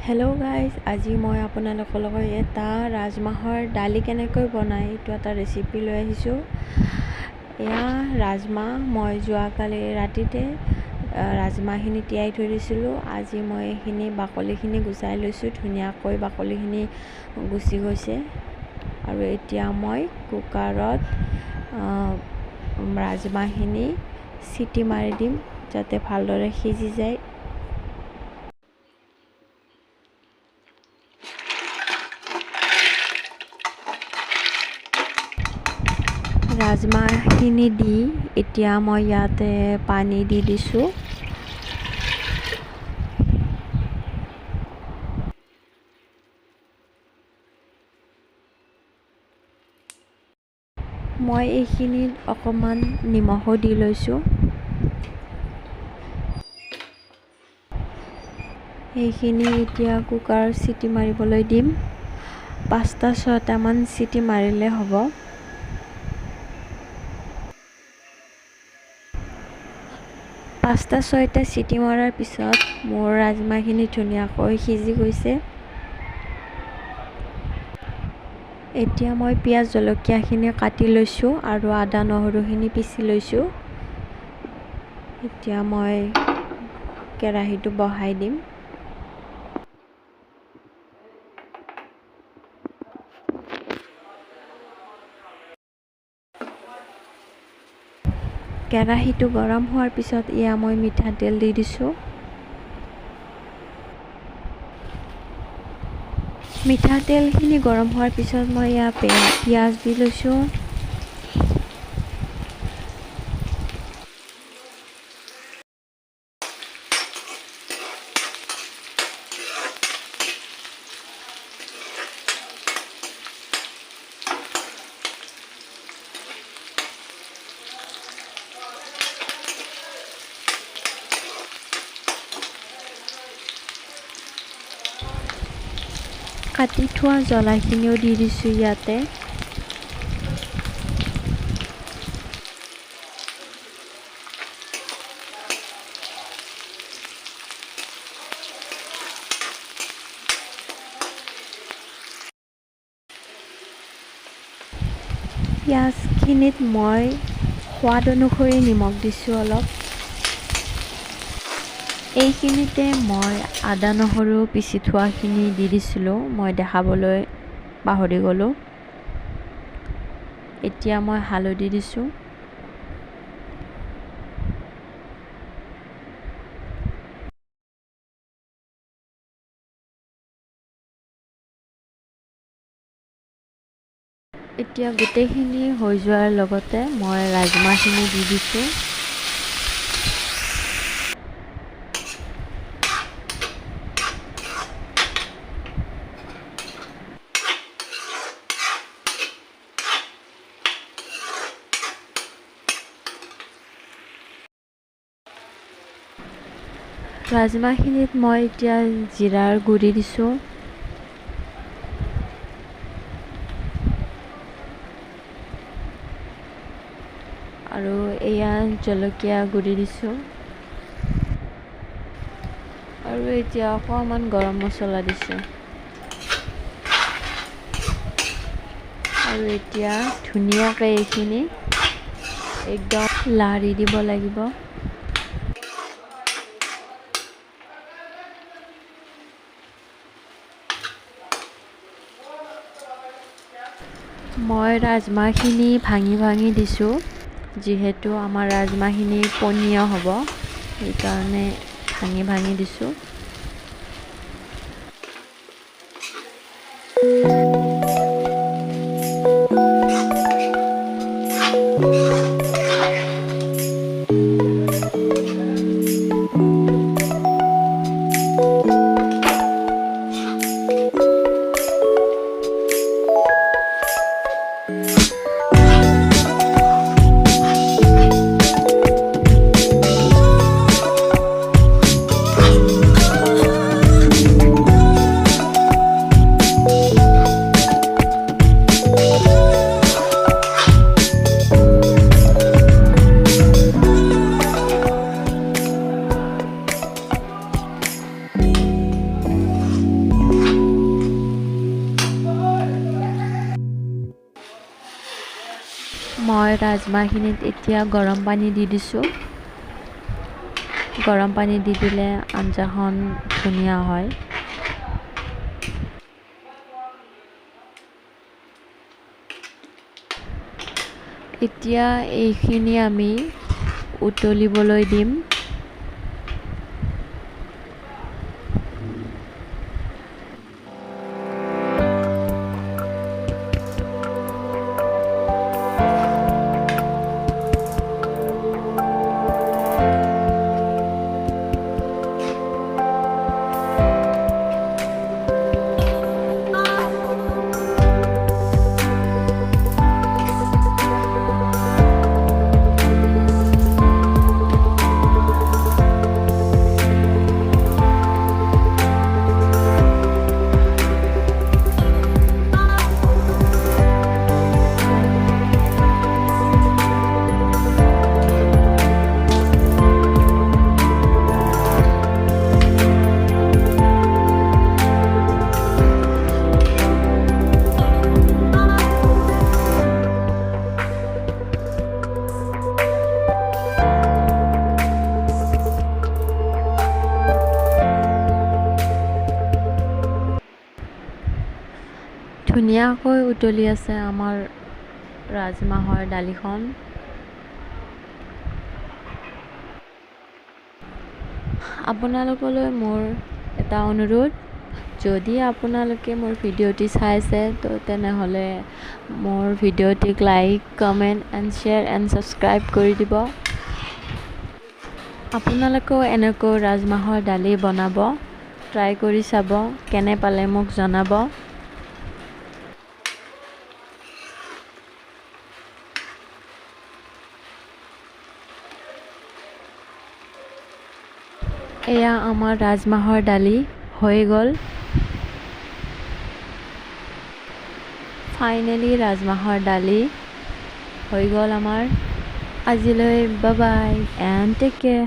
Hello' guys, আজি মই আপোনালোকৰ লগত এটা ৰাজমাহৰ দালি কেনেকৈ বনায় এইটো এটা ৰেচিপি লৈ আহিছোঁ। এয়া ৰাজমাহ মই যোৱাকালি ৰাতিতে ৰাজমাহখিনি তিয়াই থৈ দিছিলোঁ। আজি মই এইখিনি বাকলিখিনি গুচাই লৈছোঁ, ধুনীয়াকৈ বাকলিখিনি গুচি গৈছে। আৰু এতিয়া মই কুকাৰত ৰাজমাহখিনি চিটি মাৰি দিম যাতে ভালদৰে সিজি যায়। ৰাজমাহখিনি দি এতিয়া মই ইয়াতে পানী দি দিছোঁ। মই এইখিনিত অকণমান নিমখো দি লৈছোঁ। এইখিনি এতিয়া কুকাৰৰ চিটি মাৰিবলৈ দিম। 5-6টামান চিটি মাৰিলে হ'ব। পাঁচটা 6টা চিটি মৰাৰ পিছত মোৰ ৰাজমাহখিনি ধুনীয়াকৈ সিজি গৈছে। এতিয়া মই পিঁয়াজ জলকীয়াখিনি কাটি লৈছোঁ আৰু আদা নহৰুখিনি পিচি লৈছোঁ। এতিয়া মই কেৰাহীটো বহাই দিম। কেৰাহীটো গৰম হোৱাৰ পিছত এয়া মই মিঠাতেল দি দিছোঁ। মিঠাতেলখিনি গৰম হোৱাৰ পিছত মই এয়া পিঁয়াজ দি লৈছোঁ। কাটি থোৱা জ্বলাখিনিও দি দিছোঁ ইয়াতে। পিঁয়াজখিনিত মই সোৱাদ অনুসৰি নিমখ দিছোঁ অলপ। এইখিনিতে মই আদা নহৰু পিচি থোৱাখিনি দি দিছিলোঁ, মই দেখাবলৈ পাহৰি গ'লোঁ। এতিয়া মই হালধি দিছোঁ। এতিয়া গোটেইখিনি হৈ যোৱাৰ লগতে মই ৰাজমাহখিনি দি দিছোঁ। ৰাজমাহখিনিত মই এতিয়া জিৰাৰ গুড়ি দিছোঁ। আৰু এয়া জলকীয়া গুড়ি দিছোঁ। আৰু এতিয়া অকণমান গৰম মছলা দিছোঁ। আৰু এতিয়া ধুনীয়াকৈ এইখিনি একদম লাৰি দিব লাগিব। মই ৰাজমাহখিনি ভাঙি ভাঙি দিছোঁ, যিহেতু আমাৰ ৰাজমাহখিনি পনীয়া হ'ব, সেইকাৰণে ভাঙি ভাঙি দিছোঁ। মই ৰাজমাহখিনিত এতিয়া গৰম পানী দি দিছোঁ। গৰম পানী দি দিলে আঞ্জাখন ধুনীয়া হয়। এতিয়া এইখিনি আমি উতলিবলৈ দিম। ধুনীয়াকৈ উতলি আছে আমাৰ ৰাজমাহৰ দালিখন। আপোনালোকলৈ মোৰ এটা অনুৰোধ, যদি আপোনালোকে মোৰ ভিডিঅ'টি চাইছে তো তেনেহ'লে মোৰ ভিডিঅ'টিক like, comment and share and subscribe কৰি দিব। আপোনালোকেও এনেকৈ ৰাজমাহৰ দালি বনাব, ট্ৰাই কৰি চাব, কেনে পালে মোক জনাব। এয়া আমাৰ ৰাজমাহৰ দালি হৈ গ'ল। ফাইনেলি ৰাজমাহৰ দালি হৈ গ'ল আমাৰ। আজিলৈ bye bye and take care.